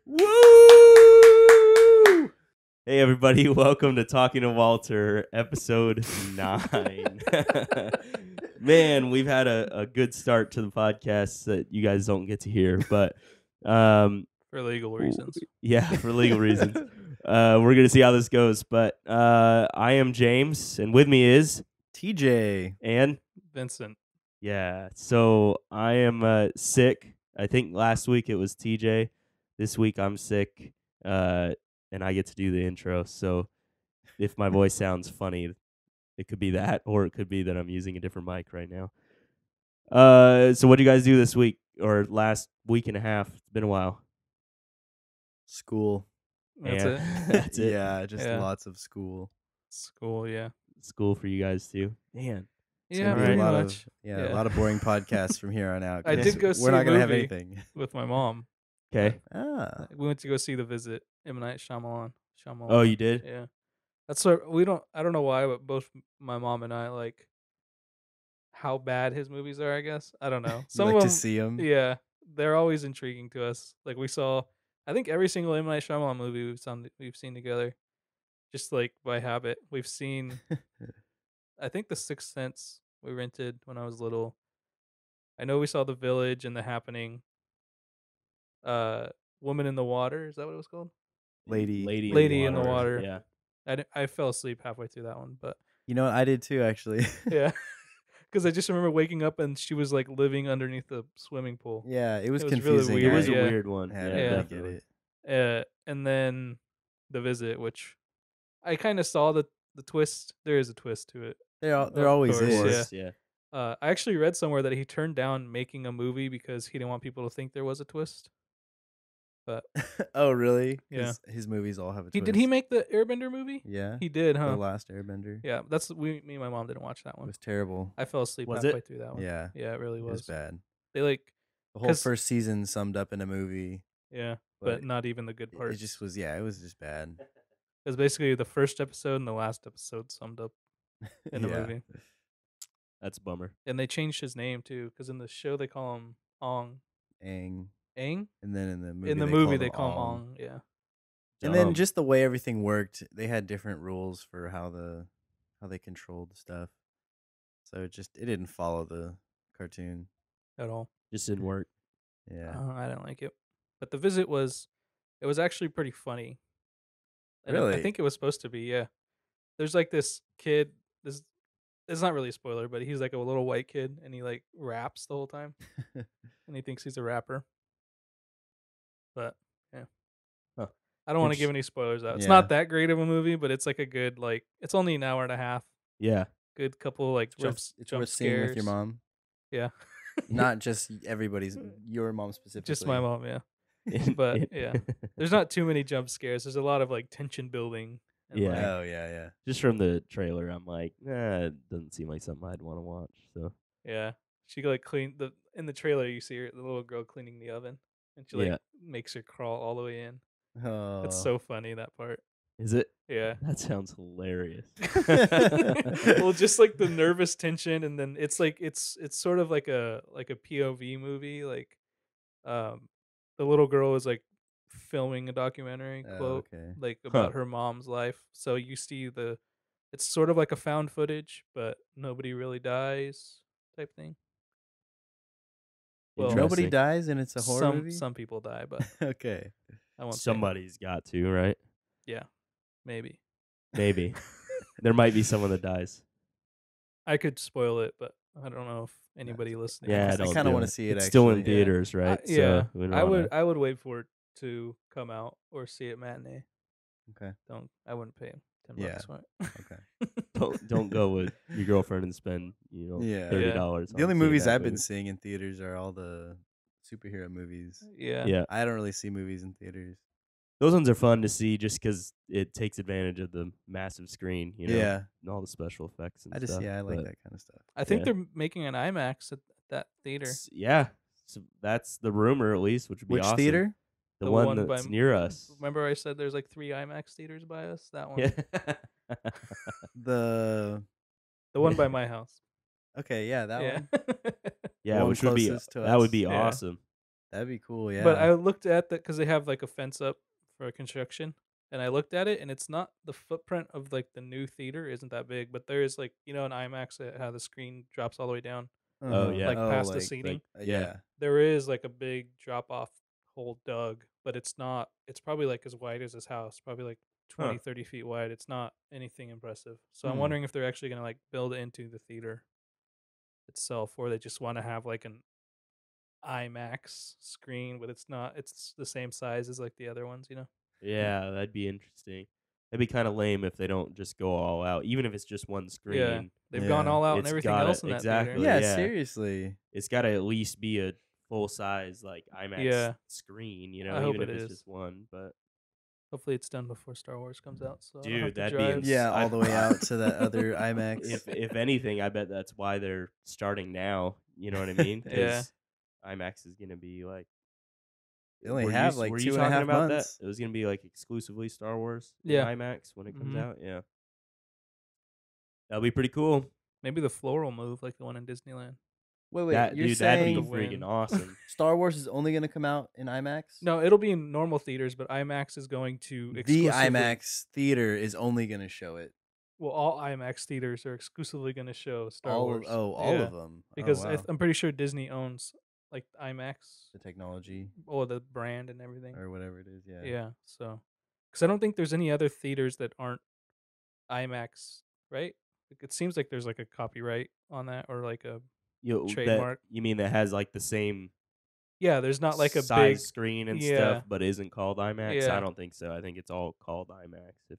Woo! Hey, everybody. Welcome to Talking to Walter, episode 9. Man, we've had a good start to the podcast that you guys don't get to hear, but for legal reasons. Yeah, for legal reasons. We're going to see how this goes, but I am James, and with me is TJ and Vincent. Yeah, so I am sick. I think last week it was TJ. This week I'm sick, and I get to do the intro. So if my voice sounds funny, it could be that, or it could be that I'm using a different mic right now. So what do you guys do this week or last week and a half? It's been a while. School. That's And it. That's it. Yeah, just Yeah. lots of school. School, yeah. School for you guys too. Man. It's Yeah, gonna be pretty a lot much. of a lot of boring podcasts from here on out. I 'cause did go see We're a not gonna have movie. anything. With my mom. Okay. Ah, We went to go see The Visit, M. Night Shyamalan. Oh, you did? Yeah. That's what I don't know why, but both my mom and I like how bad his movies are, I guess. I don't know. you Some like of to them, see them? yeah, they're always intriguing to us. Like we saw, I think every single M. Night Shyamalan movie we've seen together, just like by habit. We've seen, I think The Sixth Sense we rented when I was little. I know we saw The Village and The Happening. Woman in the Water, is that what it was called? Lady Lady in the Water. Yeah. I fell asleep halfway through that one, but You know what? I did too, actually. yeah, because I just remember waking up and she was like living underneath the swimming pool. Yeah, it was It was really confusing. weird, It was a yeah. weird one. I Yeah, didn't really definitely. get it. And then The Visit, which I kind of saw the twist. There is a twist to it. There Of always course, is. yeah. Yeah. I actually read somewhere that he turned down making a movie because he didn't want people to think there was a twist. But Oh, really? Yeah. 'Cause his movies all have a did twist. he make the Airbender movie? Yeah. He did, The huh? Last Airbender. Yeah, me and my mom didn't watch that It one. was terrible. I fell asleep Was halfway it? through that one. Yeah. Yeah, it really It was was. bad. They like, The whole 'cause- first season summed up in a movie. yeah, But but not even the good It parts. just was. Yeah, it was just bad. It was basically the first episode and the last episode summed up in the Yeah. movie. That's a bummer. And they changed his name too, because in the show they call him Ong. Aang. Aang? And then in the movie, In the movie they call him Ong. Yeah. And then Dumb. just the way everything worked, they had different rules for how they controlled stuff. So it didn't follow the cartoon. At all. Just didn't work. Yeah. I didn't like it. But The Visit was actually pretty funny. And I Really? think it was supposed to be, yeah. There's like this kid, it's not really a spoiler, but he's like a little white kid and he like raps the whole time and he thinks he's a rapper. But yeah. Huh. I don't want to give any spoilers out. It's Yeah. not that great of a movie, but it's like a good it's only an hour and a half. Yeah. Good couple like It's jump worth seeing with your scares. mom. Yeah. Not just everybody's, your mom specifically. Just my mom, yeah. But yeah. There's not too many jump scares. There's a lot of like tension building. And, Yeah. like, Oh, yeah. Just from the trailer, I'm like, it doesn't seem like something I'd want to watch. So yeah. She like in the trailer you see the little girl cleaning the oven and she like Yeah. makes her crawl all the way in. Oh. It's so funny, that part. is it? Yeah. That sounds hilarious. Well, just like the nervous tension, and then it's like it's sort of like a POV movie. Like, the little girl is like filming a documentary quote okay. like about her mom's life. So you see it's sort of like a found footage, but nobody really dies type thing. Well, Nobody Interesting. dies and it's a horror movie? Some people die, but Okay. I won't say. Somebody's got to, right? Yeah, maybe. Maybe. There might be someone that dies. I could spoil it, but I don't know if anybody listening. Yeah, I don't kinda do wanna it. see it, It's still in actually. theaters, right? Yeah, we don't I wanna- would wait for it to come out or see it matinee. Okay. I wouldn't pay $10 Yeah. for it. Okay. Don't go with your girlfriend and spend Yeah. $30. The only movies I've been seeing in theaters are all the superhero movies. Yeah. Yeah, I don't really see movies in theaters. those ones are fun to see just because it takes advantage of the massive screen, Yeah. and all the special effects and I stuff. like but that kind of stuff. I think Yeah. they're making an IMAX at that theater. Yeah, so that's the rumor at least, which would be Which awesome. theater? The one that's near us. Remember I said there's like 3 IMAX theaters by us? That one. Yeah. The The one by my house. Okay, yeah, that Yeah. one. Yeah, One which would be closest to that would us. be Yeah. awesome. That'd be cool. But Yeah. I looked at that because they have like a fence up for construction, and I looked at it, and it's not the footprint of like the new theater isn't that big, but there is like an IMAX that how the screen drops all the way down, Oh, Uh-huh. yeah. like Oh, past the like seating. Yeah. yeah. There is like a big drop off hole dug, but it's not. It's probably like as wide as this house, probably like Huh. 20, 30 feet wide. It's not anything impressive. So I'm Hmm. wondering if they're actually gonna like build it into the theater itself, or they just want to have like an IMAX screen, but it's not. It's the same size as like the other ones. Yeah, that'd be interesting. That'd be kind of lame if they don't just go all out, even if it's just one Yeah, screen. they've gone Yeah. all out and It's everything gotta else in that theater. exactly, Yeah. yeah. Seriously. It's gotta at least be a full size like IMAX Yeah, screen, I hope even it if it's is. just one. But Hopefully, it's done before Star Wars comes out, so I don't have dude, to that'd be drive. Yeah. All the way I out to that other IMAX. if anything, I bet that's why they're starting now. You know what I mean? Yeah. Because IMAX is gonna be like. They only have Were like you two and a talking half about that? months. It was gonna be like exclusively Star Wars in Yeah. IMAX when it comes Mhm. out. Yeah, that'll be pretty cool. Maybe the floor will move like the one in Disneyland Wait. That You're dude, that'd with be the saying freaking wind. awesome. Star Wars is only going to come out in IMAX? No, it'll be in normal theaters, but IMAX is going to The exclusively. IMAX theater is only going to show it. Well, all IMAX theaters are exclusively going to show Star Wars. All Yeah, of them. because wow. I'm pretty sure Disney owns like IMAX The technology or the brand and everything. or whatever it is. Yeah. Yeah, so because I don't think there's any other theaters that aren't IMAX, right? Like, it seems like there's like a copyright on that or like a trademark. You mean that has like the same Yeah, there's not like a big. size screen and Yeah, stuff, but isn't called IMAX? I yeah, don't think so. I think it's all called IMAX if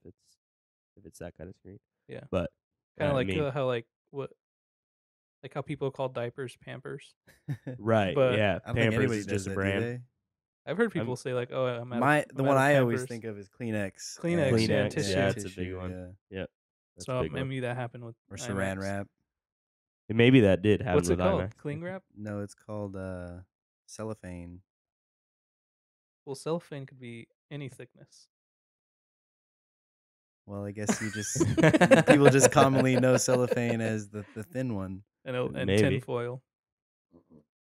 it's that kind of screen. yeah. But Kind of I like mean, how like how people call diapers Pampers, right? but Yeah, I don't think Pampers anybody is does just a that, do brand. they? I've heard I'm- people say like, "Oh, I'm The out one of I always Pampers." think of is Kleenex. Kleenex, and- yeah, Kleenex, tissue. yeah, it's a big one. Yeah. Yep, that's So a big one. maybe that happened with Or Saran IMAX. wrap. And maybe that did happen What's it with called? IMAX. Cling wrap? No, it's called cellophane. Well, cellophane could be any thickness. Well, I guess people just commonly know cellophane as the thin one. And Maybe. tinfoil,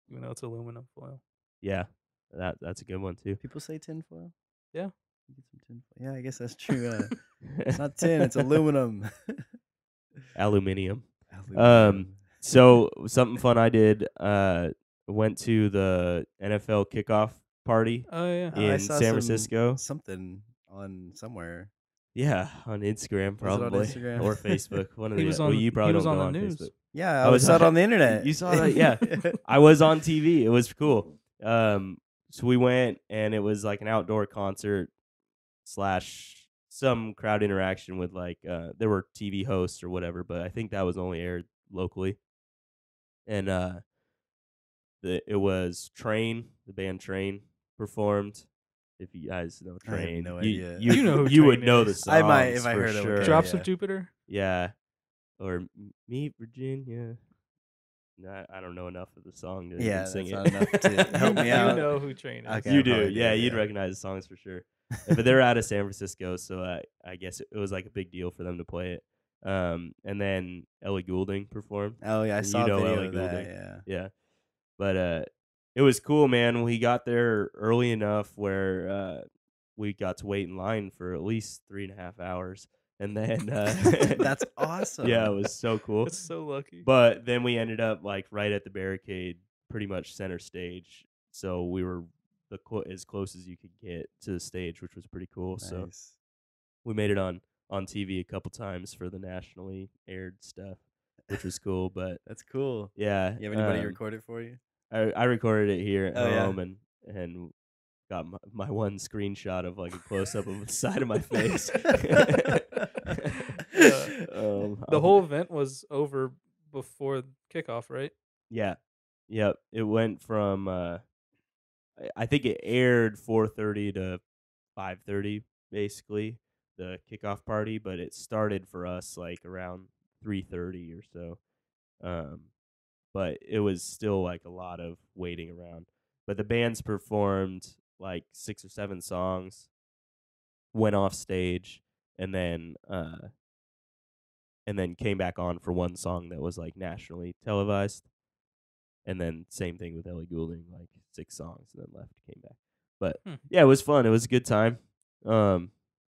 even though it's aluminum foil. Yeah, that's a good one too. People say tinfoil? Yeah. Get some tinfoil. Yeah, I guess that's true. It's not tin, it's aluminum. Aluminium. Aluminum. So something fun I did. Went to the NFL kickoff party Oh yeah. I in saw San Francisco. something on somewhere. Yeah, on Instagram Was it on probably Instagram? or Facebook. One of He the. was well, on- you he probably was don't on go the on news. Facebook. Yeah, I I was saw it on- on the internet. You saw that? Yeah. I was on TV. It was cool. So we went and it was like an outdoor concert / some crowd interaction with like there were TV hosts or whatever, but I think that was only aired locally. And it was the band Train performed. If you guys know I have Train, no you, idea. You know who you would Train know is. the songs. I might if I for heard of it. sure. Okay, Drops yeah. of Jupiter. Yeah, or Meet Virginia. No, I don't know enough of the song to Yeah, even sing that's it. not enough to help me You out. know who Train is. Okay. You I do, probably do, yeah. You'd yeah. recognize the songs for sure. But they're out of San Francisco, so I guess it was like a big deal for them to play it. And then Ellie Goulding performed. Oh yeah, I And saw a know video Ellie of that. Goulding. Yeah. Yeah, but it was cool, man. We got there early enough where we got to wait in line for at least 3.5 hours, and then That's awesome. yeah, it was so cool. It's so lucky. But then we ended up like right at the barricade, pretty much center stage. So we were as close as you could get to the stage, which was pretty cool. So Nice. we made it on TV a couple times for the nationally aired stuff, which was cool. But That's cool. yeah, You have anybody record it for you? I recorded it here at Oh, yeah. home and got my one screenshot of like a close up of the side of my face. The whole event was over before kickoff, right? Yeah. Yep. It went from I think it aired 4:30 to 5:30 basically, the kickoff party, but it started for us like around 3:30 or so. But it was still like a lot of waiting around. But the bands performed like 6 or 7 songs, went off stage, and then came back on for one song that was like nationally televised. And then same thing with Ellie Goulding, like 6 songs, and then left, came back. But Hmm. yeah, it was fun. It was a good time.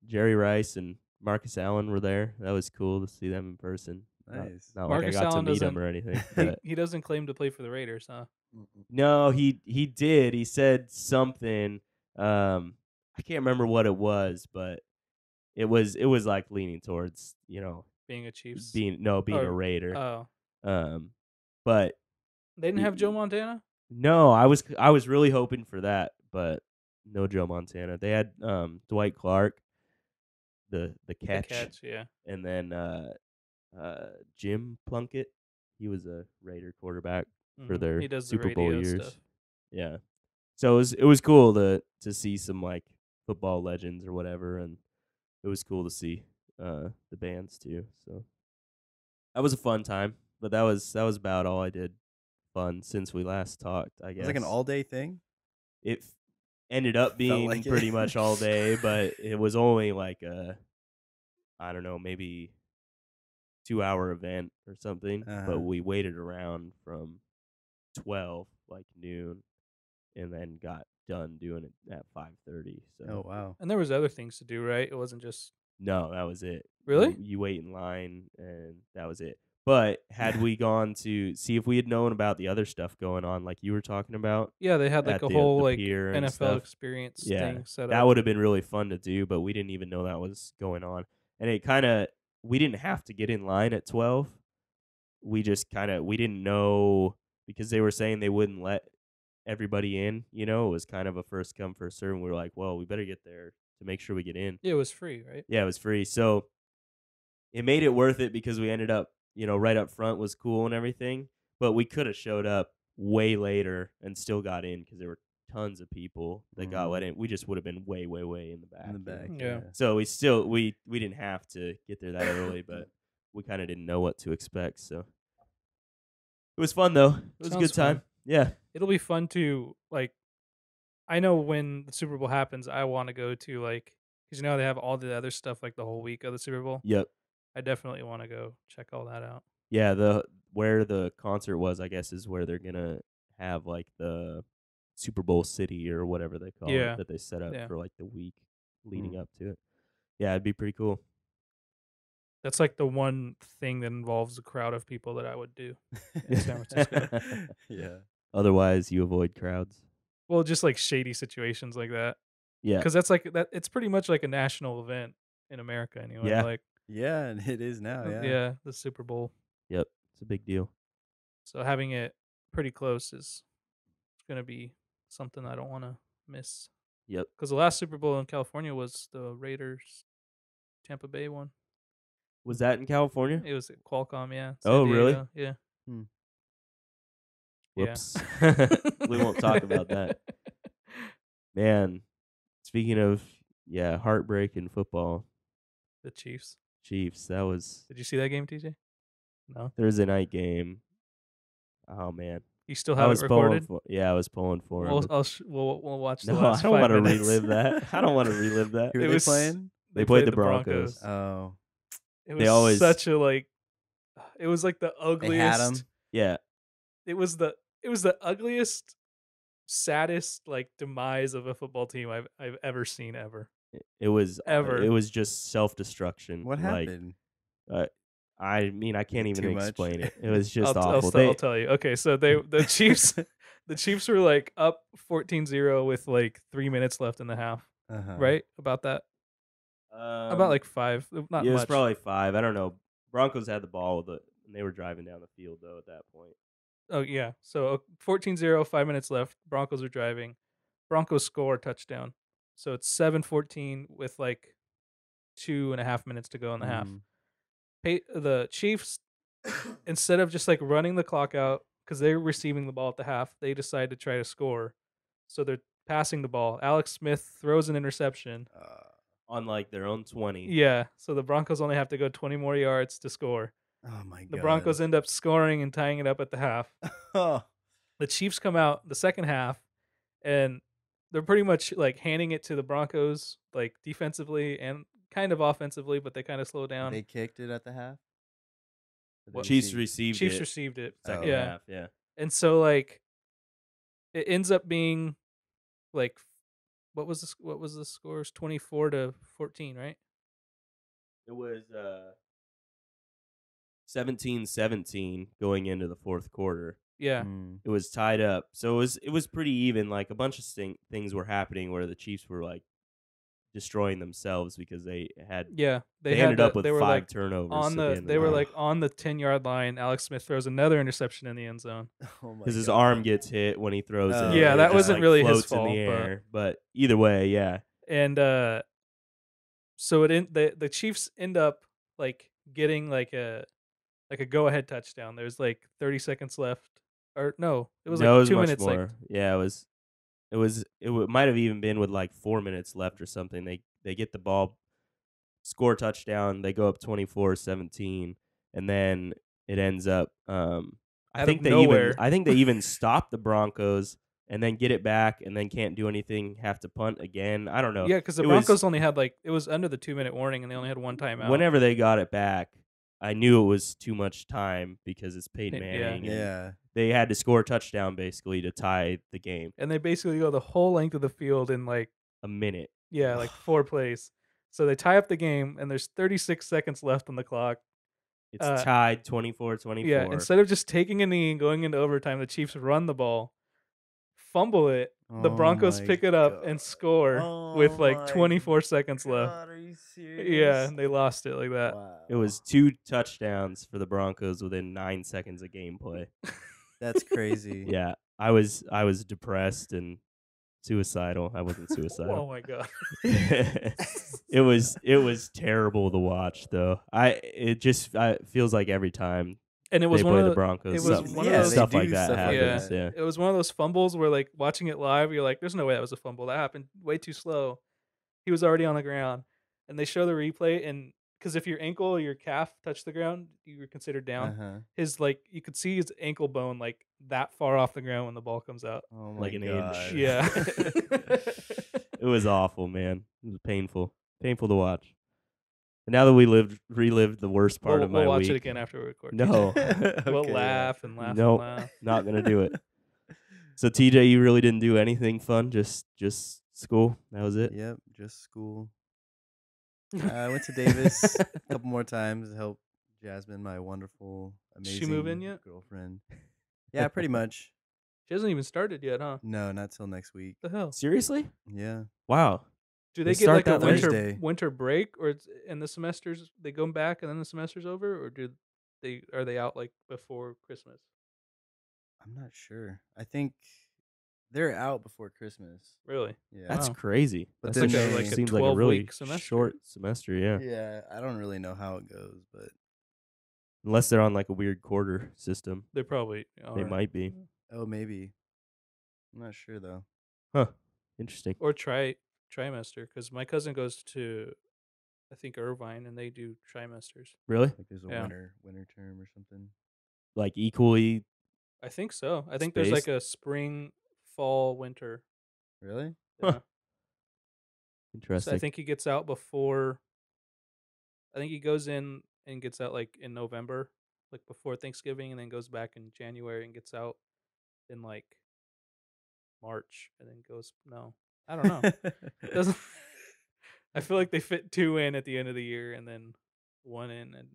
Jerry Rice and Marcus Allen were there. That was cool to see them in person. Nice. Not like I Marcus got to Allen meet doesn't. him or anything, he, but he doesn't claim to play for the Raiders, huh? no, he did. He said something. I can't remember what it was, but it was like leaning towards Being a Chiefs. being a Or Raider. oh, But they didn't have Joe Montana. no, I was really hoping for that, but no Joe Montana. They had Dwight Clark, the catch, Yeah. and then Jim Plunkett. He was a Raider quarterback for He their does the Super Bowl radio years. stuff. Yeah. So it was cool to see some like football legends or whatever, and it was cool to see the bands too. So that was a fun time, but that was about all I did fun since we last talked. I It guess was like an all-day thing. it ended up being like it. pretty much all day, but it was only like I don't know, maybe 2-hour event or something. But we waited around from 12, like noon, and then got done doing it at 5:30. So Oh wow. And there was other things to do, right? It wasn't just no, that was it. Really? You wait in line, and that was it. But had we gone to see if we had known about the other stuff going on, like you were talking about, Yeah, they had like at a the whole like pier and NFL stuff, experience yeah, thing set that up. would have been really fun to do. But we didn't even know that was going on, and we didn't have to get in line at 12. We just we didn't know because they were saying they wouldn't let everybody in. It was kind of a first come first serve. And we were like, well, we better get there to make sure we get in. Yeah, it was free, right? Yeah, it was free. So it made it worth it because we ended up, right up front was cool and everything. But we could have showed up way later and still got in because there were tons of people that got let in. We just would have been way, way, way in the back. In the back. Yeah. So we didn't have to get there that early, but we kind of didn't know what to expect. So it was fun though. It was a good time. Fun. Yeah. It'll be fun to like. I know when the Super Bowl happens, I want to go to like because they have all the other stuff like the whole week of the Super Bowl. Yep. I definitely want to go check all that out. Yeah, where the concert was, I guess, is where they're gonna have like the Super Bowl City or whatever they call it that they set up for like the week leading up to it. Yeah, it'd be pretty cool. That's like the one thing that involves a crowd of people that I would do in San Francisco. Yeah. Otherwise, you avoid crowds. Well, just like shady situations like that. Yeah. Because that's like that. It's pretty much like a national event in America, anyway. Yeah. Like Yeah, and it is now. Yeah. yeah, the Super Bowl. Yep, it's a big deal. So having it pretty close is gonna be something I don't want to miss. Yep. Because the last Super Bowl in California was the Raiders Tampa Bay one. Was that in California? It was at Qualcomm, yeah. Oh, really? Diego, yeah. Whoops. Yeah. We won't talk about that. Man, speaking of heartbreak in football. The Chiefs. That was Did you see that game, TJ? No. Thursday night game. Oh man. You still have it recorded? I was pulling for it. We'll watch the No, last I don't 5 want to minutes. relive that. I don't want to relive that. Who are they playing? They played the Broncos. Oh. It was such a like. It was like the ugliest. They had 'em. Yeah. It was the ugliest, saddest like demise of a football team I've ever seen ever. It was Ever. It was just self-destruction. What happened? I mean, I can't even Too much? explain it. It was just I'll awful. I'll tell you. Okay, so the Chiefs the Chiefs were like up 14-0 with like 3 minutes left in the half. Right? About that. About like 5. Not it was much. probably 5. I don't know. Broncos had the ball, and they were driving down the field though at that point. Oh yeah. So 14-0, 5 minutes left. Broncos are driving. Broncos score a touchdown. So it's 7-14 with like 2.5 minutes to go in the half. The Chiefs, instead of just like running the clock out because they're receiving the ball at the half, they decide to try to score. So they're passing the ball. Alex Smith throws an interception on like their own 20. Yeah. So the Broncos only have to go 20 more yards to score. Oh my god. The Broncos end up scoring and tying it up at the half. The Chiefs come out the second half and they're pretty much like handing it to the Broncos, like defensively and kind of offensively, but they kind of slow down. They kicked it at the half. Chiefs received it. Second half, yeah. And so like it ends up being like what was the scores? 24-14, right? It was 17-17 going into the fourth quarter. Yeah. Mm. It was tied up, so it was pretty even. Like a bunch of things were happening where the Chiefs were like destroying themselves because they Yeah. ended up with They were 5 like turnovers at the end of the game on the 10-yard line. Alex Smith throws another interception in the end zone. Oh my because his God. arm gets hit when he throws it. Oh, Yeah, It that just, wasn't like, really his floats in the fault, but- air. But either way, yeah, And so the Chiefs end up like getting like a go ahead touchdown. There's like 30 seconds left. Or no, it was like no, it was 2 much minutes more. like Yeah, it might have even been with like 4 minutes left or something. They get the ball, score touchdown, they go up 24-17, and then it ends up out of nowhere. I think they even stop the Broncos and then get it back and then can't do anything, have to punt again. I don't know. Yeah, because the It was- Broncos only had like it was under the 2-minute warning and they only had one timeout. Whenever they got it back, I knew it was too much time because it's Peyton Yeah. Manning. and Yeah. They had to score a touchdown basically to tie the game. And they basically go the whole length of the field in like A minute. like 4 plays. So they tie up the game and there's 36 seconds left on the clock. It's tied 24-24. Yeah, instead of just taking a knee and going into overtime, the Chiefs run the ball, fumble it. The Oh Broncos my pick it up and God. score with Oh like my 24 seconds left. God, are you Yeah, serious? and they lost it like that. Wow. It was 2 touchdowns for the Broncos within 9 seconds of gameplay. That's crazy. Yeah, I was depressed and suicidal. I wasn't Oh suicidal. my god. It was terrible to watch though. It feels like every time And it they was play one of the the, Broncos, it was something- one of Yeah, those they stuff do like that stuff like happens. that. Yeah. It was one of those fumbles where like watching it live, you're like, there's no way that was a fumble. That happened way too slow. He was already on the ground. And they show the replay and because if your ankle or your calf touch the ground, you were considered down. Uh-huh. His like you could see his ankle bone like that far off the ground when the ball comes out. Oh my Like an God. inch. Yeah. It was awful, man. It was painful to watch. And now that we relived the worst part we'll of my watch week. it again after we record. No, We'll Okay, yeah. laugh and laugh Nope. and laugh. not gonna do it. So TJ, you really didn't do anything fun, just school. That was it. Yep, just school. I went to Davis a couple more times to help Jasmine, my wonderful, Did amazing she move in yet? girlfriend. Yeah, pretty much. She hasn't even started yet, huh? No, not till next week. What the hell? Seriously? Yeah. Wow. Do They they get start like a that late? Thursday. winter break, or in the semesters they go back and then the semester's over, or are they out like before Christmas? I'm not sure. I think they're out before Christmas. Really? Yeah. That's Wow. crazy. But That's then actually they- seems like a really 12-week semester. short semester. Yeah. Yeah, I don't really know how it goes, but Unless they're on like a weird quarter system, They probably they are. might be. oh, maybe. I'm not sure though. Huh. Interesting. Or trimester, because my cousin goes to, I think Irvine, and they do trimesters. Really? Like there's a Yeah. winter term or something. Like equally? I think so. I think there's like Spaced? a spring, fall, winter. Really? Huh. Yeah. So Interesting. I think he gets out before. I think he goes in and gets out like in November, like before Thanksgiving, and then goes back in January and gets out in like March, and then goes. No, I don't know. It doesn't. I feel like they fit 2 in at the end of the year, and then 1 in and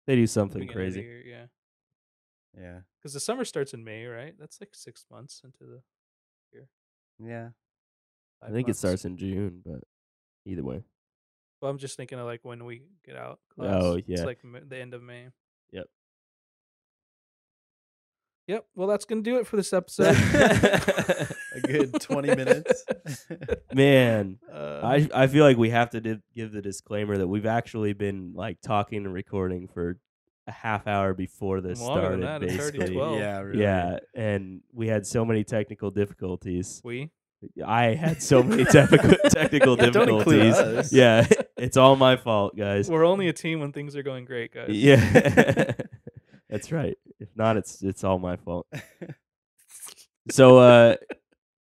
They do something beginning of the crazy. year. Yeah, Yeah. because the summer starts in May, right? That's like 6 months into the year. Yeah. I 5 think it months. starts in June, but either way. Well, I'm just thinking of like when we get out. Oh, Class. yeah. It's like the end of May. Yep. Yep. Well, that's gonna do it for this episode. A good 20 minutes. Man, Uh, I feel like we have to give the disclaimer that we've actually been like talking and recording for a half hour before this Longer than started. that, it's already Basically, 12. Yeah, really. yeah, and we had so many technical difficulties. we I had so many technical Don't include difficulties. us. Yeah, it's all my fault, guys. we're only a team when things are going great, guys. Yeah, that's right. If not, it's all my fault. So,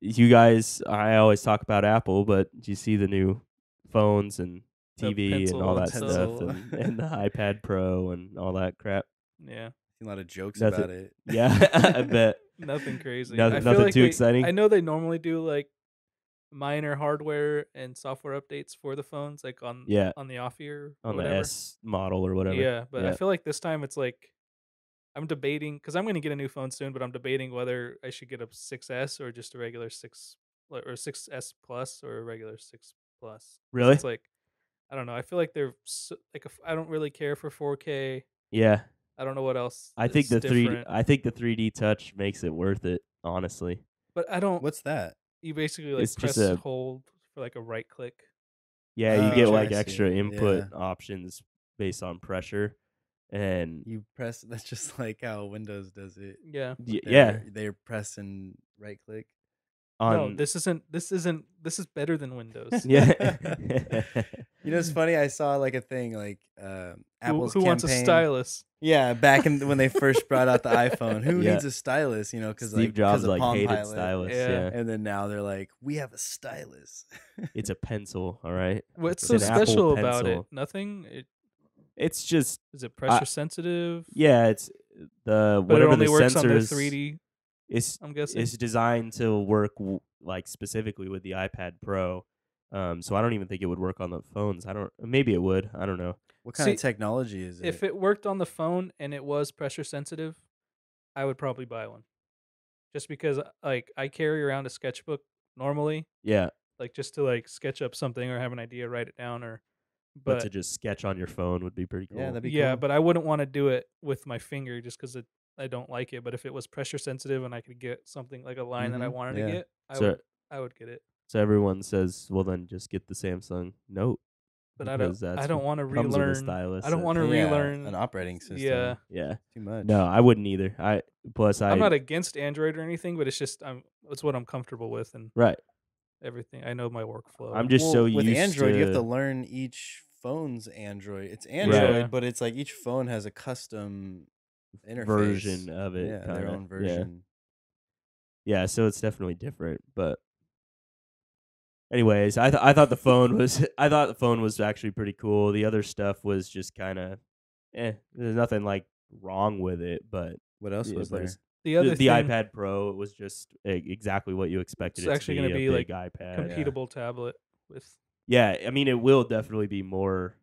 you guys, I always talk about Apple, but do you see the new phones and The TV and pencil all and that stuff. stuff, and the iPad Pro and all that crap? Yeah. Seen a lot of jokes Nothing. about it. Yeah, I bet. Nothing crazy. No, I feel nothing like too I exciting. know they normally do like minor hardware and software updates for the phones, like Yeah, on the off year or on the whatever. S model or whatever. Yeah, but I Yeah, feel like this time it's like I'm debating because I'm going to get a new phone soon, but I'm debating whether I should get a 6S or just a regular 6 or 6S plus or a regular 6 plus. Because really. it's like I don't know. I feel like I don't really care for 4K. Yeah, I don't know what else I think is the 3D. different, I think the 3D touch makes it worth it. Honestly, but I don't. What's that? You basically like it's just press a hold for like a right click. yeah. You get Oh, feature. I like see. extra input Yeah. options based on pressure, and You press. That's just like how Windows does it Yeah. with yeah, their press and right click. No, on this isn't. This isn't. This is better than Windows. yeah. You know, it's funny. I saw like a thing like Apple's Who wants a campaign. stylus? Yeah, back in when they first brought out the iPhone, who Yeah. needs a stylus? You know, Steve because Jobs of like Palm hated Pilot, stylus. Yeah. Yeah. and then now they're like, we have a stylus. It's a pencil, all right? What's It's so an Apple special about it? pencil. Nothing. It's just Is it pressure sensitive? yeah, it's the But it whatever the only works on the sensors 3D. is I'm guessing. is designed to work like specifically with the iPad Pro. So I don't even think it would work on the phones. I don't. Maybe it would. I don't know. What kind of technology is it? If it worked on the phone and it was pressure sensitive, I would probably buy one. Just because like I carry around a sketchbook normally, Yeah, like just to like sketch up something or have an idea, write it down or but to but just sketch on your phone would be pretty cool. Yeah, that'd be yeah, cool. but I wouldn't want to do it with my finger just because I don't like it. But if it was pressure sensitive and I could get something like a line that I wanted to yeah. get, So I would get it. so everyone says, well, then just get the Samsung Note But because I that's don't what want to comes with a relearn. stylus. I don't want to Yeah, relearn an operating system. Yeah, Yeah. Too much. No, I wouldn't either. I'm not against Android or anything, but it's just it's what I'm comfortable with and right. everything. I know my workflow. I'm just so with used Android, you have to to learn each phone's Android. It's Android, Yeah. but it's like each phone has a custom interface version of it. Yeah, kinda. their own version. Yeah, so it's definitely different. But anyways, I thought the phone was I thought the phone was actually pretty cool. The other stuff was just kind of There's nothing like wrong with it, but What else yeah, was but there? it's- The other the thing, iPad Pro was just exactly what you expected it's it to actually be, going to a be like big iPad. compatible tablet with. Yeah, I mean it will definitely be more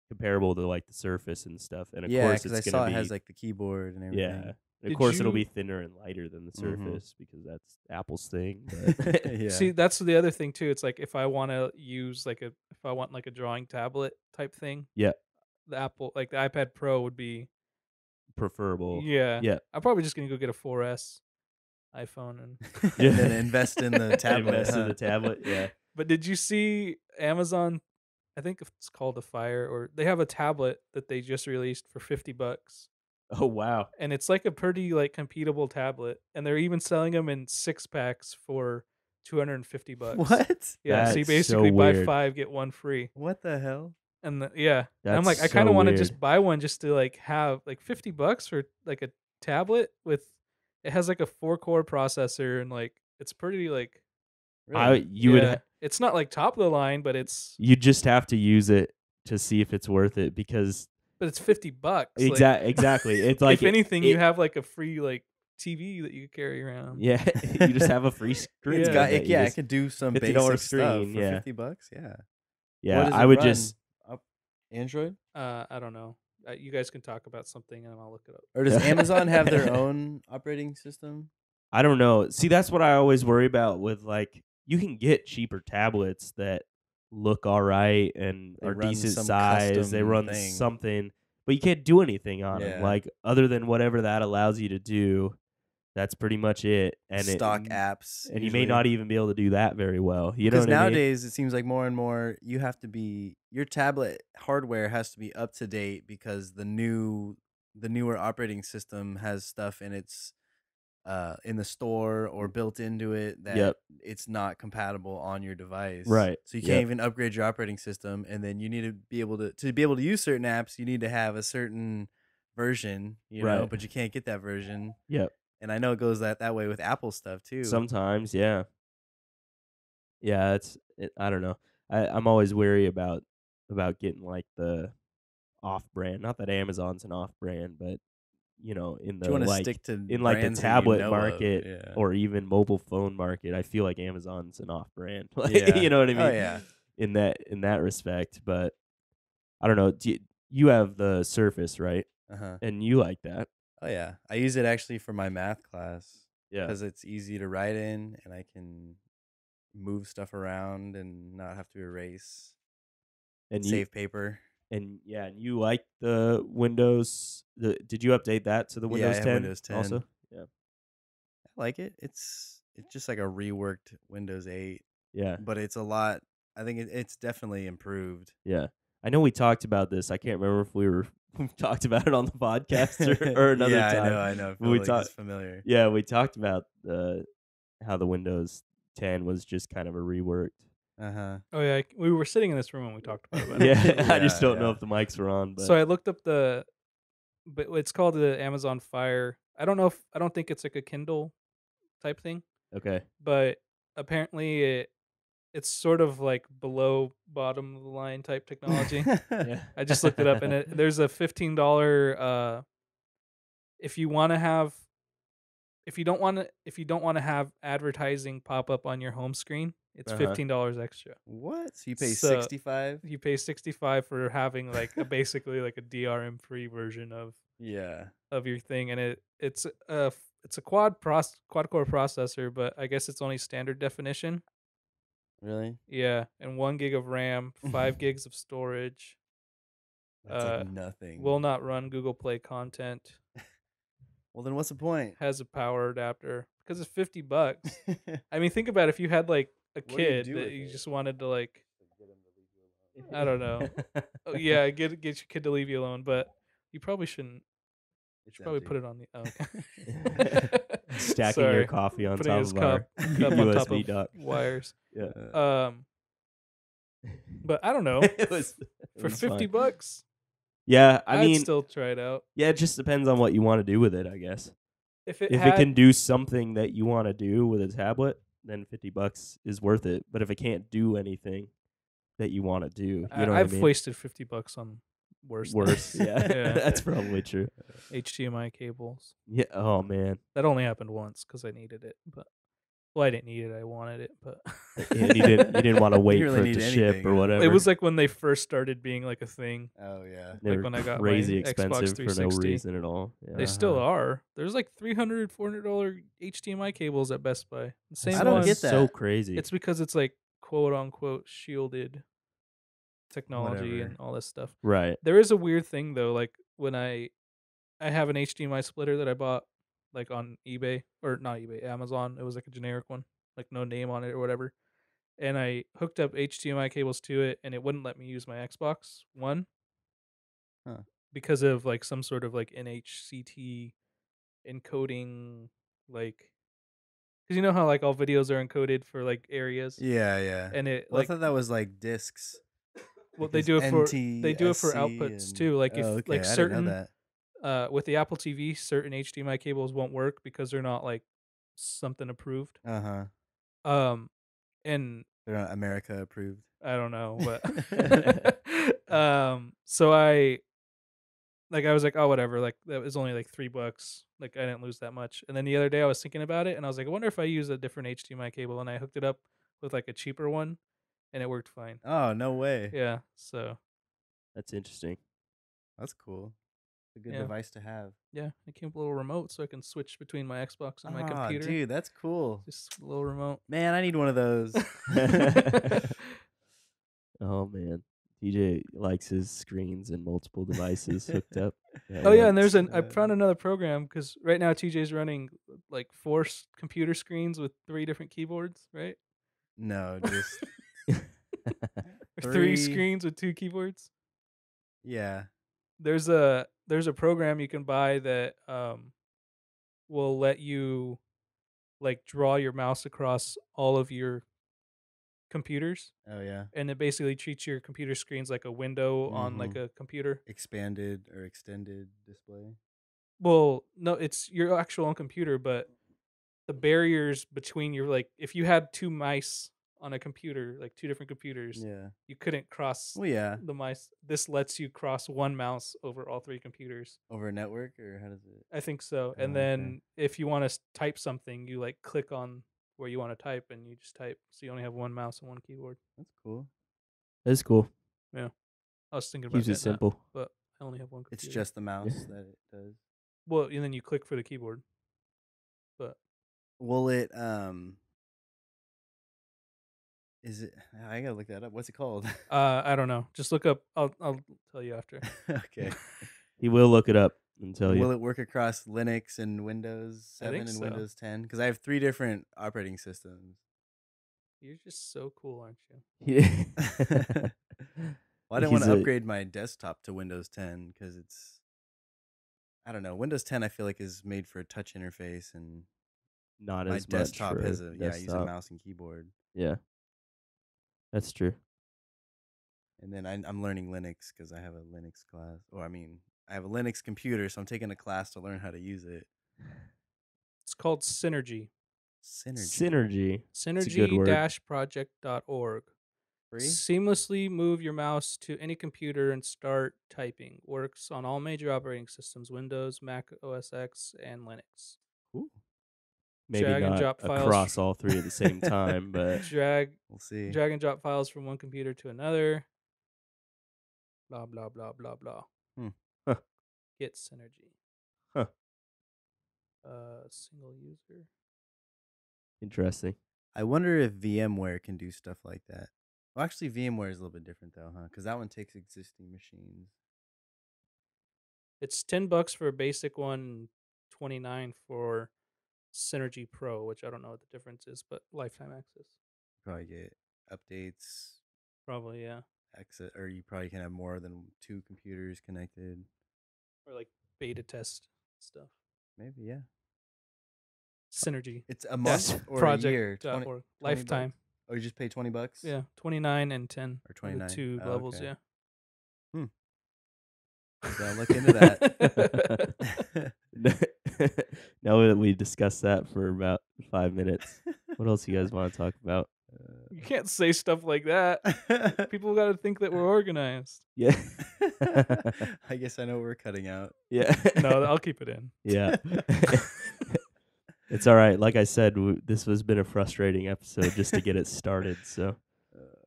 comparable to like the Surface and stuff. And of Yeah, course because I it's saw going it to has be like the keyboard and everything. yeah. And Did of course it'll you- be thinner and lighter than the Mhm. Surface because that's Apple's thing. But Yeah. See, that's the other thing too. It's like if I want to use if I want like a drawing tablet type thing, yeah, the iPad Pro would be. preferable. Yeah. Yeah. I'm probably just gonna go get a 4S iPhone and. And then invest in the tablet. Invest in huh? the tablet. Yeah. But did you see Amazon? I think it's called a Fire, or they have a tablet that they just released for $50, Oh wow. and it's like a pretty like compatible tablet, and they're even selling them in 6 packs for $250. What? Yeah, so you That's so basically buy weird. 5 get 1 free, What the hell? and and I'm That's like, I so kind of want to weird. just buy one just to like have like $50 for like a tablet with. It has like a 4-core processor and like it's pretty like. Really? You would It's not like top of the line, but it's you just have to use it to see if it's worth it because but it's $50. exactly. It's like if anything, you have like a free like TV that you carry around. yeah, you just have a free screen. It's Yeah. got that you it just- could do some $50 basic screen, stuff for yeah. $50. Yeah. yeah, What does I it would run? just Android? I don't know. You guys can talk about something and I'll look it up. Or does Amazon have their own operating system? I don't know. See, that's what I always worry about with like you can get cheaper tablets that look all right and They are run decent some size. They custom run thing. something, but you can't do anything on them. Yeah. Like other than whatever that allows you to do, that's pretty much it. And Stock apps. and you may not even be able to do that very well. You know Because what I mean? nowadays it seems like more and more you have to be your tablet hardware has to be up to date because the newer operating system has stuff in its in the store or built into it that Yep. it's not compatible on your device. Right. So you Yep. can't even upgrade your operating system, and then you need to be able to use certain apps. You need to have a certain version, you know, Right. but you can't get that version. Yep. And I know it goes that way with Apple stuff too. Sometimes, yeah. Yeah, I don't know. I'm always wary about getting like the off brand. Not that Amazon's an off brand, but in Do you the want to stick to in the brands that you tablet know of? market Yeah. or even mobile phone market, I feel like Amazon's an off brand. Yeah. You know what I mean? Oh yeah. In that respect, but I don't know. You have the Surface, right? Uh-huh. And you like that. Oh yeah. I use it actually for my math class Yeah. because it's easy to write in and I can move stuff around and not have to erase, And save paper. and you like the Windows. Did you update that to the Yeah, I Windows have 10 Windows 10. also? Yeah. I like it. It's just like a reworked Windows 8, Yeah. but it's a lot. I think it's definitely improved. Yeah. I know we talked about this. I can't remember if we talked about it on the podcast or another Yeah, time. I know. I When feel we like talked it's familiar. Yeah, we talked about how the Windows 10 was just kind of a reworked. Uh-huh. Oh yeah, we were sitting in this room when we talked about it. Yeah, I just Yeah, don't know yeah. if the mics were on, but So I looked up but it's called the Amazon Fire. I don't think it's like a Kindle type thing, okay. but apparently it's sort of like below bottom of the line type technology. Yeah. I just looked it up, and there's a $15 if you want to have if you don't want to have advertising pop up on your home screen, it's Uh-huh. $15 extra. What? So you pay So 65? you pay 65 for having like basically like a DRM free version Yeah. of your thing, and it's a quad core processor, but I guess it's only standard definition. Really? Yeah, and 1 gig of RAM, 5 gigs of storage. That's like nothing. Will not run Google Play content. Well, then what's the point? Has a power adapter because it's $50. I mean, think about if you had like a What do you kid do that with you it? just wanted to like, I don't know. Oh, yeah, get your kid to leave you alone, but you probably shouldn't. You It's should probably empty. put it on the. Oh, okay. Stacking your Sorry. coffee on Putting top his of our cup on top USB of dock. wires. Yeah. But I don't know. It was For fun. $50, Yeah, I I'd mean, still try it out. yeah, it just depends on what you want to do with it, I guess. If it If had, it can do something that you want to do with a tablet, then $50 is worth it. But if it can't do anything that you want to do, you know what I I've mean? wasted $50 on worse. Worse, things. yeah. Yeah. That's probably true. HDMI cables. Yeah. Oh man. That only happened once because I needed it, but I didn't need it. I wanted it, but And you didn't want to wait really for it need to ship anything, or huh? whatever. it was like when they first started being like a thing. Oh yeah. They like were when I got my crazy Xbox expensive for no 360. reason at all. Yeah. They still Uh-huh. are. There's like $300, $400 HDMI cables at Best Buy. The same I don't one. get So that. crazy. It's because it's like quote unquote shielded technology Whatever. and all this stuff. right. There is a weird thing though, like when I have an HDMI splitter that I bought like on eBay or not eBay, Amazon. It was like a generic one, like no name on it or whatever. And I hooked up HDMI cables to it, and it wouldn't let me use my Xbox One Huh. because of like some sort of like NHCT encoding, like because you know how like all videos are encoded for like areas, Yeah, yeah. and it Well, I like thought that was like discs. well they because do it for NTSC outputs and- too. Like Oh, if okay. like I didn't certain know that. with the Apple TV, certain HDMI cables won't work because they're not like something approved. Uh-huh. And They're not America approved. I don't know, but so I was like, oh whatever, like that was only like $3. Like I didn't lose that much. And then the other day I was thinking about it and I was like, I wonder if I use a different HDMI cable, and I hooked it up with like a cheaper one and it worked fine. Oh, no way. Yeah. So That's interesting. That's cool. It's a good Yeah. device to have. yeah, it came with a little remote so I can switch between my Xbox and my computer. Dude, that's cool. Just a little remote. Man, I need one of those. Oh man. TJ likes his screens and multiple devices hooked up. at Oh yeah, and once. I found another program because right now TJ's running like 4 computer screens with 3 different keyboards, right? No, just Or 3 3 screens with 2 keyboards. yeah. There's a program you can buy that will let you like draw your mouse across all of your computers, Oh yeah. and it basically treats your computer screens like a window on like Mhm. a computer. Expanded or extended display. Well, no, it's your actual own computer, but the barriers between your like if you had 2 mice on a computer, like 2 different computers, Yeah. you couldn't cross Well, yeah. the mice. This lets you cross one mouse over all 3 computers. Over a network, or how does it? I think so. And Oh, okay. then if you want to type something, you like click on where you want to type and you just type. So you only have one mouse and one keyboard. That's cool. That's cool. Yeah. I was thinking about Keeps it getting that, simple. but I only have one computer. It's just the mouse that it does. Well, and then you click for the keyboard. But Will it is it? I gotta look that up. What's it called? I don't know. Just look up. I'll tell you after. Okay. He will look it up and tell you. Will it work across Linux and Windows I 7 think and so. Windows 10? Because I have 3 different operating systems. You're just so cool, aren't you? Yeah. Well, I didn't want He's to a- upgrade my desktop to Windows 10 because it's, I don't know, Windows 10 I feel like is made for a touch interface, and Not my as much desktop for has I use a desktop. mouse and keyboard. Yeah, that's true. And then I'm learning Linux because I have a Linux class, or I have a Linux computer, so I'm taking a class to learn how to use it. It's called Synergy. Synergy. Synergy. It's a good word. Synergy-project.org. Free? Seamlessly move your mouse to any computer and start typing. Works on all major operating systems: Windows, Mac OS X, and Linux. Ooh. Maybe Drag and not drop files across all 3 at the same time, but We'll see. drag and drop files from one computer to another. Blah blah blah blah blah. Huh. Get Synergy. Huh. Single user. Interesting. I wonder if VMware can do stuff like that. Well, actually, VMware is a little bit different though, huh? Because that one takes existing machines. It's $10 for a basic one, $29 for Synergy Pro, which I don't know what the difference is, but lifetime access. Probably get updates, Probably, yeah. exit, or you probably can have more than 2 computers connected. Or like beta test stuff. Maybe, yeah. Synergy. It's a month or a year. 20 Lifetime. bucks? Oh, you just pay $20? Yeah, 29 and 10. Or are 29. the 2 Oh, levels, okay. yeah. So I'll look into that. Now that we discussed that for about 5 minutes, what else you guys want to talk about? You can't say stuff like that. People got to think that we're organized. Yeah. I guess I know what we're cutting out. Yeah. No, I'll keep it in. Yeah. It's all right. Like I said, this has been a frustrating episode just to get it started. So,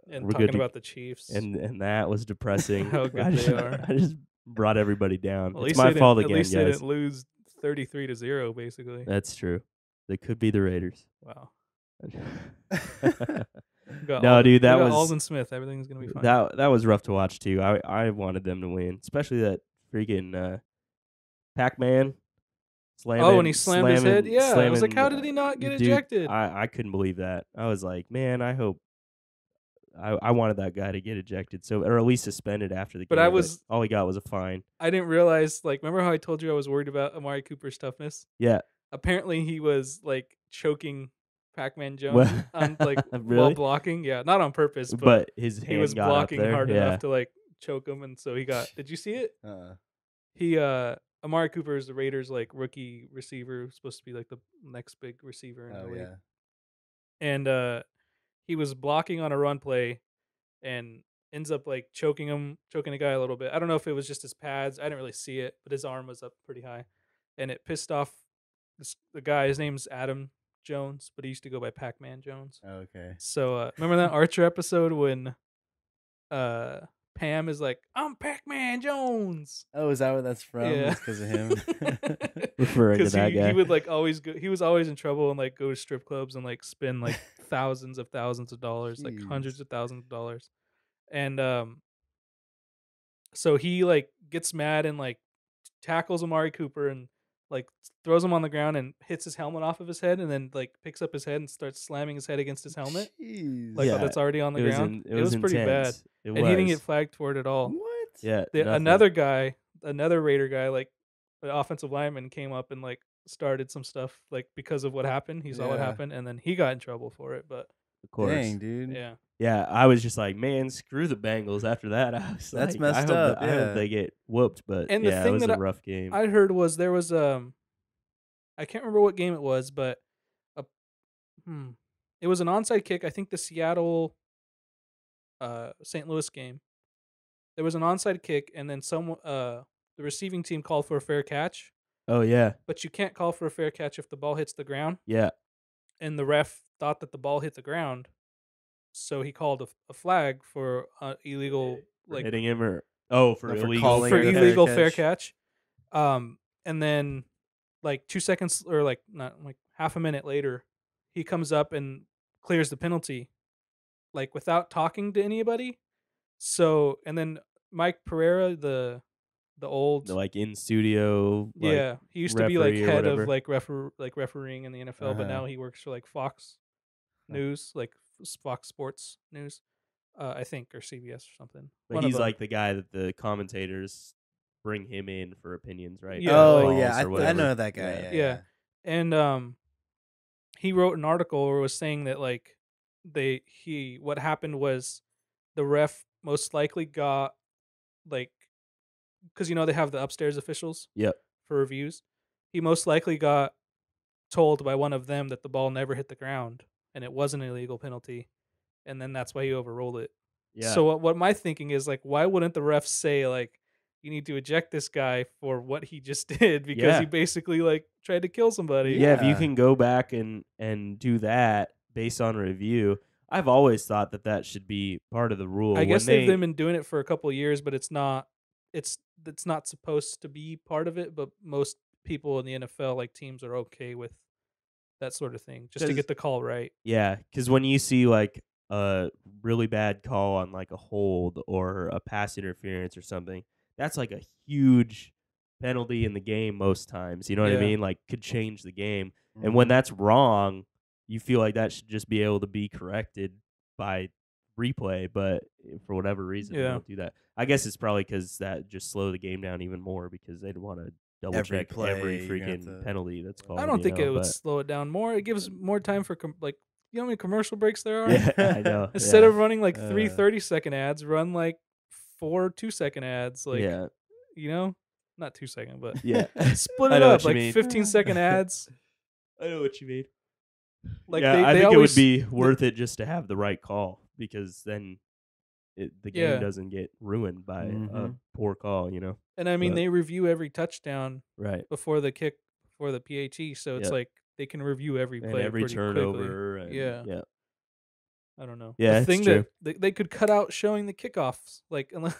And we're talking good to- about the Chiefs. and that was depressing. How good I they just, are. I just brought everybody down. Well, It's my fault again, At least they guys. didn't lose 33-0, basically. That's true. They could be the Raiders. Wow. No, dude, that was Alden Smith. Everything's gonna be fine. that was rough to watch too. I wanted them to win, especially that freaking Pac-Man. When he slammed his head? Yeah, I was like, how did he not get dude, ejected? I couldn't believe that. I was like, man, I hope. I wanted that guy to get ejected, or at least suspended after the game. But all he got was a fine. I didn't realize. Like, remember how I told you I was worried about Amari Cooper's toughness? Yeah. Apparently, he was like choking Pac-Man Jones Well, on like while really? blocking. Yeah, not on purpose, But his he hand was got up blocking there. hard Yeah. enough to like choke him, and so he got. Did you see it? He Amari Cooper is the Raiders like rookie receiver, supposed to be like the next big receiver in the league. And he was blocking on a run play and ends up like choking the guy a little bit. I don't know if it was just his pads. I didn't really see it, but his arm was up pretty high. And it pissed off the guy. His name's Adam Jones, but he used to go by Pac-Man Jones. Oh, okay. So remember that Archer episode when Pam is like, I'm Pac-Man Jones. Oh, is that what that's from? Yeah. It's because of him. Referring to that guy. He would like always go. He was always in trouble and like go to strip clubs and like spend like thousands of dollars, like Jeez. hundreds of thousands of dollars. And so he like gets mad and like tackles Amari Cooper and like throws him on the ground and hits his helmet off of his head and then like picks up his head and starts slamming his head against his helmet. Jeez. Like Yeah, that's already on the ground. It was pretty bad. intense. And he didn't get flagged for it at all. What? Yeah. Another guy, another Raider guy, like the offensive lineman came up and like started some stuff like because of what happened. He saw what Yeah. happened and then he got in trouble for it. But Of course. Dang, dude. yeah. Yeah, I was just like, man, screw the Bengals. After that, I was That's like, messed I up, hope they get whooped. But And the yeah, it thing was that a rough game. I heard was there was I can't remember what game it was, but It was an onside kick. I think the Seattle St. Louis game. There was an onside kick, and then the receiving team called for a fair catch, Oh yeah, but you can't call for a fair catch if the ball hits the ground. yeah. And the ref thought that the ball hit the ground, so he called a flag for illegal, For like hitting him or for No, for illegal calling for the fair fair illegal catch. fair catch. catch. And then like 2 seconds, or like not like half a minute later, he comes up and clears the penalty, like without talking to anybody. So and then Mike Pereira, the The old, like in studio like yeah, he used to be like referee or head of whatever. like refereeing in the NFL, but Uh-huh. now he works for like Fox News, like Fox Sports News, I think, or CBS or something. But One of he's them. like the guy that the commentators bring him in for opinions, right? Yeah, Oh like yeah, Calls or I whatever. know that guy. Yeah. Yeah, yeah, yeah. and he wrote an article where it was saying that like what happened was the ref most likely got, like, because they have the upstairs officials Yep. for reviews. He most likely got told by one of them that the ball never hit the ground and it was an illegal penalty, and then that's why he overruled it. Yeah. So what my thinking is, like, why wouldn't the ref say, like, you need to eject this guy for what he just did, because he Yeah. basically like tried to kill somebody? Yeah, if you Yeah. can go back and do that based on review, I've always thought that that should be part of the rule. I When guess they've they been doing it for a couple of years, but it's not supposed to be part of it. But most people in the NFL, like teams, are okay with that sort of thing, just to 'cause- get the call right. yeah, because when you see like a really bad call on like a hold or a pass interference or something, that's like a huge penalty in the game most times. You know what I Yeah. mean? Like could change the game. And when Mhm. that's wrong, you feel like that should just be able to be corrected by replay, but for whatever reason they Yeah. don't do that. I guess it's probably because that just slow the game down even more because they'd want to double Every check play, every you're gonna have freaking to- penalty that's called. I don't think it would but slow it down more. It gives more time for like, you know how many commercial breaks there are? yeah, I know. Instead yeah. of running like three Uh. 30-second ads, run like 4 2-second ads. Like, yeah, not 2-second, but yeah. split I it know up what you like mean. 15-second ads. I know what you mean. Like yeah, I they think it always would be worth it just to have the right call because then the game Yeah. doesn't get ruined by a Mhm. poor call. And I mean, But- they review every touchdown Right. before the kick, before the PAT, so it's Yep. like they can review every And play every pretty quickly. turnover. And, Yeah. yeah. I don't know. Yeah, The it's thing true. that they could cut out showing the kickoffs, like unless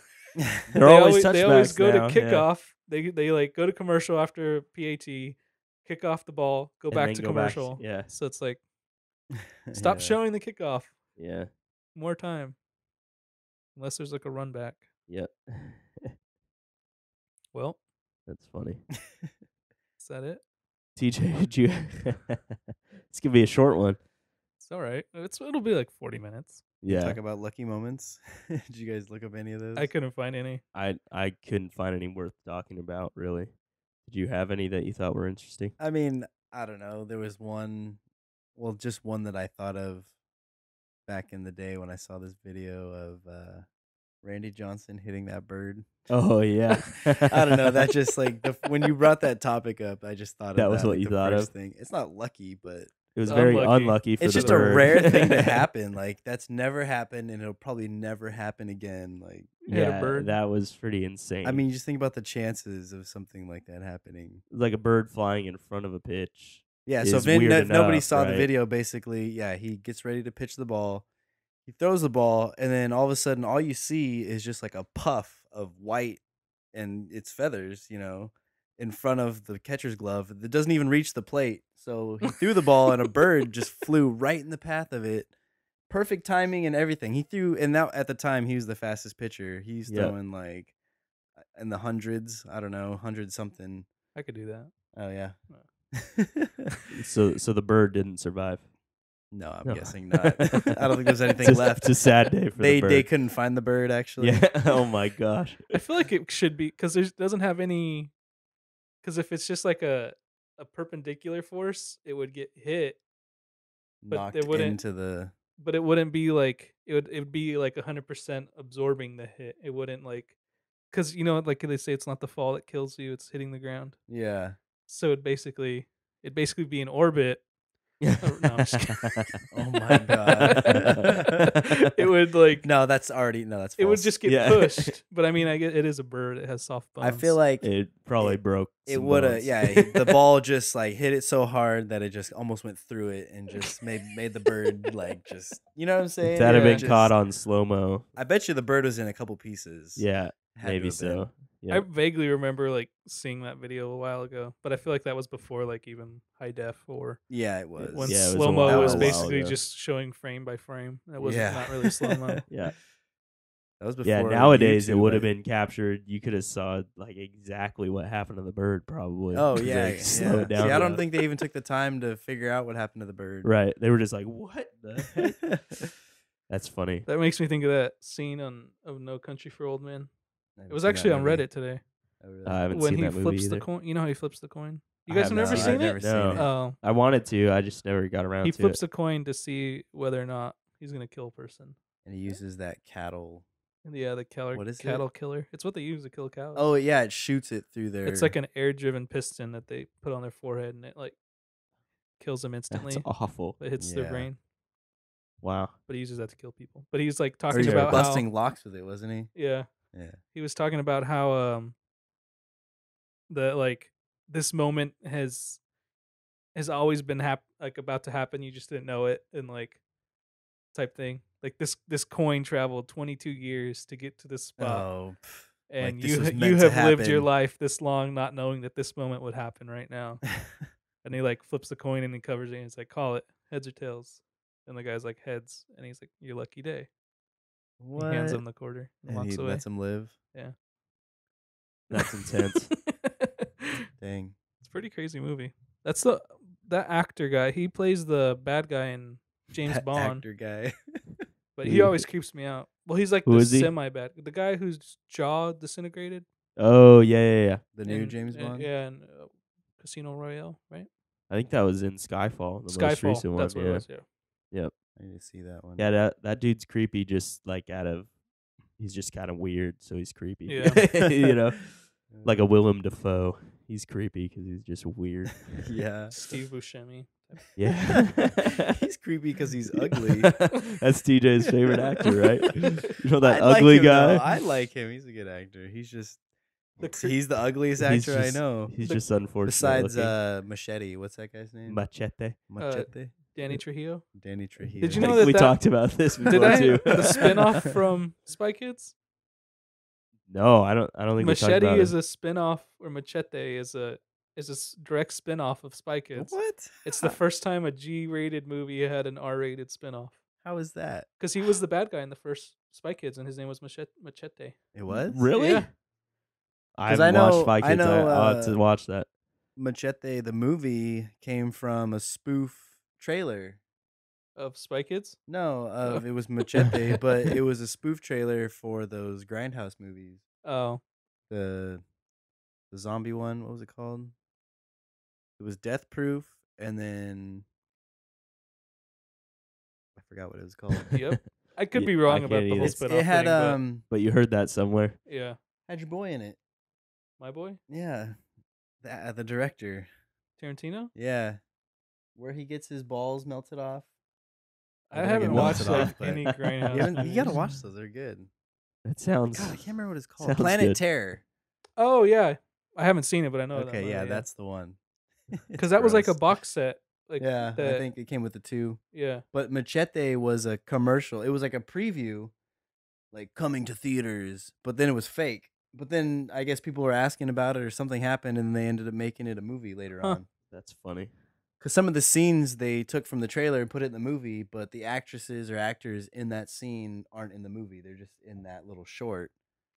They're always they always touchbacks go now, to yeah. kickoff. They like go to commercial after PAT, kick off the ball, go And back then to go back, commercial. yeah. So it's like, stop Yeah. showing the kickoff. Yeah. More time. Unless there's like a run back. Yep. Well, That's funny. is that it? TJ, did you? This could be a short one. It's all right. It'll be like 40 minutes. Yeah. Talk about lucky moments. Did you guys look up any of those? I couldn't find any. I couldn't find any worth talking about, really. Did you have any that you thought were interesting? I mean, I don't know. There was one, well, just one that I thought of back in the day when I saw this video of Randy Johnson hitting that bird. Oh, yeah. I don't know. That just like when you brought that topic up, I just thought That of was that, what like, you the thought first of? thing. It's not lucky, but It was very Unlucky. unlucky for it's the just bird. a rare thing to happen. Like that's never happened, and it'll probably never happen again. Like, Hit a Yeah, bird. that was pretty insane. I mean, you just think about the chances of something like that happening. like a bird flying in front of a pitch. Yeah, so is weird if nobody enough, saw the right? video, basically, yeah, he gets ready to pitch the ball. He throws the ball, and then all of a sudden, all you see is just like a puff of white and its feathers, in front of the catcher's glove that doesn't even reach the plate. So he threw the ball, and a bird just flew right in the path of it. Perfect timing and everything. He threw, and that at the time, he was the fastest pitcher. He's Yep. throwing like in the hundreds. I don't know, 100 something. I could do that. Oh yeah. So the bird didn't survive. No, I'm No. guessing not. I don't think there's anything It's a- left. It's a sad day for the bird. They couldn't find the bird actually. Yeah. Oh my gosh. I feel like it should be, because it doesn't have any. Because if it's just like a perpendicular force, it would get hit, but Knocked it wouldn't. into the. But it wouldn't be like it would be like 100% absorbing the hit. It wouldn't, like, because like they say, it's not the fall that kills you; it's hitting the ground. Yeah. So it'd basically be in orbit, Oh, no, I'm just kidding. Oh my god. It would like No, that's false. it would just get Yeah. pushed. But I mean, I get it is a bird. It has soft bones. I feel like It probably broke it some would have. bones. Yeah, the ball just like hit it so hard that it just almost went through it and just made the bird like just. You know what I'm saying? If that had Yeah. been caught on slow-mo. I bet you the bird was in a couple pieces. Yeah, Had to maybe have been. so. I Yeah. vaguely remember like seeing that video a while ago, but I feel like that was before like even high def or Yeah, it was. when Yeah, it was a slow mo while- was a while basically ago. just showing frame by frame. It was Yeah. not really slow mo. Yeah. That was before. Yeah, nowadays it YouTube, would have I- been captured. You could have saw like exactly what happened to the bird probably. Oh 'cause yeah, they slowed yeah. it down See, I don't enough. think they even took the time to figure out what happened to the bird. Right. They were just like, "What the heck?" That's funny. That makes me think of that scene of No Country for Old Men. I It haven't was seen that actually on movie. Reddit today. Oh, really? I haven't When seen he that movie flips either. the coin, you know how he flips the coin. You I guys have have never not. seen I've never it? seen No. it. Oh, I wanted to. I just never got around he to flips it. the coin to see whether or not he's gonna kill a person. And he uses that cattle. And yeah, the What is it? cattle killer. It's what they use to kill cows. Oh yeah, it shoots it through their. It's like an air-driven piston that they put on their forehead, and it like kills them instantly. That's awful. It hits their Yeah. brain, Wow. but he uses that to kill people. But he's like Or talking he's about busting how locks with it, wasn't he? yeah, Yeah. he was talking about how the like this moment has always been like about to happen. You just didn't know it, and like type thing. Like this coin traveled 22 years to get to this spot. Oh. And like this was you meant to have lived your happen. life this long not knowing that this moment would happen right now. And he like flips the coin and he covers it and he's like, call it heads or tails. And the guy's like heads, and he's like, your lucky day. What? He hands him the quarter and, And walks he away. lets him live. Yeah. That's intense. Dang. It's a pretty crazy movie. That's that actor guy. He plays the bad guy in James That Bond, actor guy. but he Who- always creeps me out. Well, he's like Who the is he? semi-bad, the guy whose jaw disintegrated. Oh, yeah. The new in- James Bond. Yeah, in Casino Royale, right? I think that was in Skyfall, the most Skyfall. recent one. That's what yeah. it was. Yeah. I need to see that one. Yeah, that dude's creepy. Just like he's just kind of weird, so he's creepy. Yeah. you know, like a Willem Dafoe. He's creepy because he's just weird. Yeah. Steve Buscemi. Yeah, He's creepy because he's ugly. That's TJ's favorite actor, right? You know that I like ugly him, guy. though. I like him. He's a good actor. He's just he's the ugliest He's actor just- I know. He's just unfortunate. Besides looking. Machete. What's that guy's name? Machete. Machete. Danny Trujillo. Danny Trujillo. Did you I know think we that- talked about this before Did I too. the spin-off from Spy Kids? No, I don't think we talked Machete about is it. a spin-off, or Machete is a direct spin-off of Spy Kids. What? It's the first time a G-rated movie had an R-rated spin-off. How is that? Because he was the bad guy in the first Spy Kids, and his name was Machete. It was Really? Yeah. I 'Cause haven't I watched know- Spy I Kids. know, I'll have to watch that. Machete. The movie came from a spoof trailer. Of Spy Kids? No, it was Machete, but it was a spoof trailer for those Grindhouse movies. Oh. The zombie one. What was it called? It was Death Proof, and then I forgot what it was called. Yep. I could Yeah, be I wrong can't about the whole either. spin-off It had thing, But you heard that somewhere. but yeah. had your boy in it. My boy? Yeah, the director. Tarantino? Yeah, where he gets his balls melted off. I don't think haven't it melts watched it like off, but- any Grindhouse You gotta movies. watch those. They're good. That sounds. God, I can't remember what it's called. Sounds Planet good. Terror. Oh, yeah. I haven't seen it, but I know that Okay, movie, yeah, that's the one. because that was like a Gross. box set. Like Yeah, the, I think it came with the two. yeah. But Machete was a commercial. It was like a preview, like coming to theaters, but then it was fake. But then I guess people were asking about it or something happened and they ended up making it a movie later Huh. on. That's funny. Because some of the scenes they took from the trailer and put it in the movie, but the actresses or actors in that scene aren't in the movie. They're just in that little short.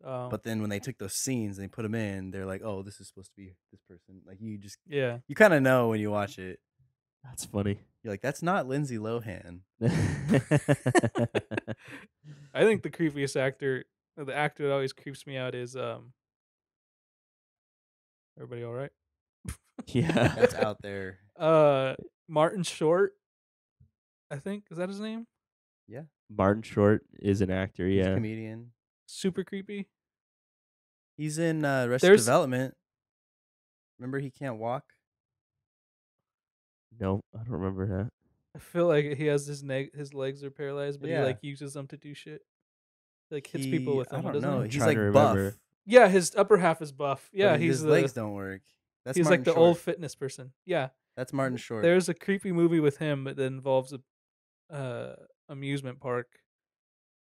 Oh, But then when they took those scenes and they put them in, they're like, oh, this is supposed to be this person. Like yeah. you kind of know when you watch it. That's funny. You're like, that's not Lindsay Lohan. I think the creepiest actor, or the actor that always creeps me out is everybody all right? yeah. That's out there. Martin Short. I think is that his name? Martin Short is an actor. He's a Yeah. comedian. Super creepy. He's in Arrested There's- Development. Remember he can't walk? No, I don't remember that. I feel like he has his legs are paralyzed, but he Yeah. like uses them to do shit. Like hits people with I them, don't doesn't know. he? He's trying to like buff, remember. Yeah, his upper half is buff. but Yeah, his legs don't work. That's he's Martin like the Short. old fitness person. Yeah, That's Martin Short. there's a creepy movie with him that involves a amusement park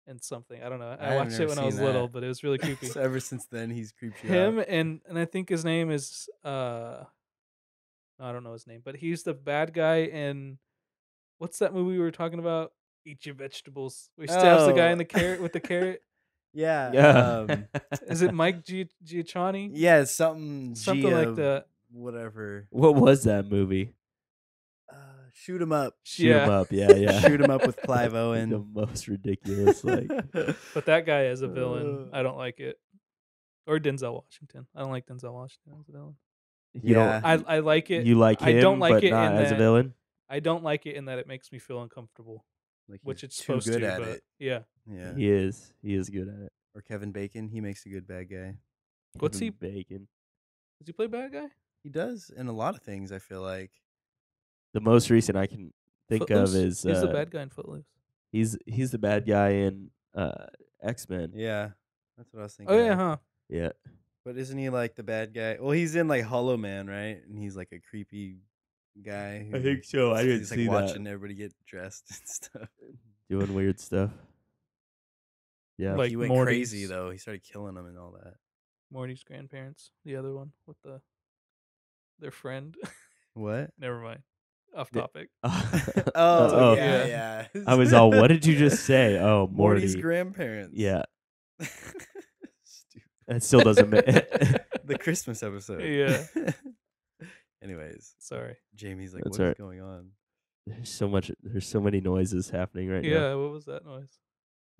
and something. I don't know. I I've watched it never when I seen was little, that. but it was really creepy. So ever since then, he's creeped you Him out. and I think his name is I don't know his name, but he's the bad guy in what's that movie we were talking about? Eat your vegetables. Where he stabs the guy in the carrot with the carrot. Yeah. Yeah. Is it Mike Giacchini? Yeah, it's something Like that. whatever. What was that movie? Shoot 'em up. Shoot 'em up. Yeah, yeah. Shoot 'em up with Clive the Owen. most ridiculous. Like, But that guy as a villain, I don't like it. Or Denzel Washington. I don't like Denzel Washington as a villain. you Yeah. don't. I like it. You like him, I don't like but it not in as a that- villain. I don't like it in that it makes me feel uncomfortable, Like which he's it's too supposed good to. at But it. yeah, Yeah. He is. He is good at it. Or Kevin Bacon. He makes a good bad guy. What's Kevin he- Bacon? does he play bad guy? He does in a lot of things. I feel like. The most recent I can think Footloose? of is He's the bad guy in Footloose. he's the bad guy in X-Men. Yeah, that's what I was thinking. Oh yeah, of. huh? Yeah. But isn't he like the bad guy? Well, he's in like Hollow Man, right? And he's like a creepy guy. I think so. I didn't he's see like that. watching everybody get dressed and stuff. Doing weird stuff. Yeah. Like he went Morty's- crazy though. He started killing them and all that. Morty's grandparents. The other one with their friend. What? Never mind. Off Yeah. topic. Oh, yeah. yeah. I was all, what did you just say? Oh, Morty's Morty. grandparents. Yeah. Stupid. That still doesn't make The Christmas episode. Yeah. Anyways, Sorry. Jamie's like, That's "What is alright. going on?" There's so many noises happening right now. Yeah. What was that noise?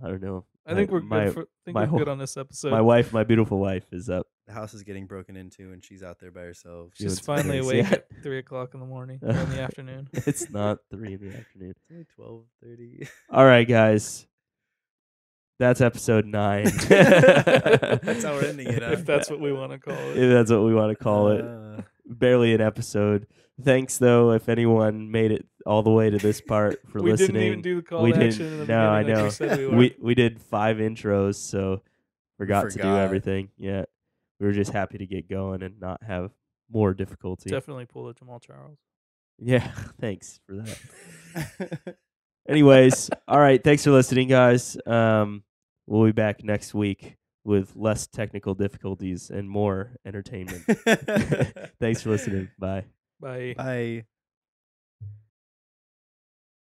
I don't know. I think we're my, good. my whole- Good on this episode. My wife, my beautiful wife, is up. The house is getting broken into, and she's out there by herself. doing She's some finally things. awake Yeah. at 3:00 in the morning or in the afternoon. It's not 3 in the afternoon. It's only 12:30. All right, guys. That's episode 9. That's how we're ending it. If that's what we want to call it. If that's what we want to call it. Barely an episode. Thanks, though, if anyone made it all the way to this part for We listening. didn't even do the call We to didn't- action in the no, I beginning like know. we said we would. We did 5 intros, so forgot to do forgot. everything. Yeah. We were just happy to get going and not have more difficulty. Definitely pull a Jamal Charles. Yeah, thanks for that. Anyways, all right, thanks for listening, guys. We'll be back next week with less technical difficulties and more entertainment. Thanks for listening. Bye. Bye. Bye.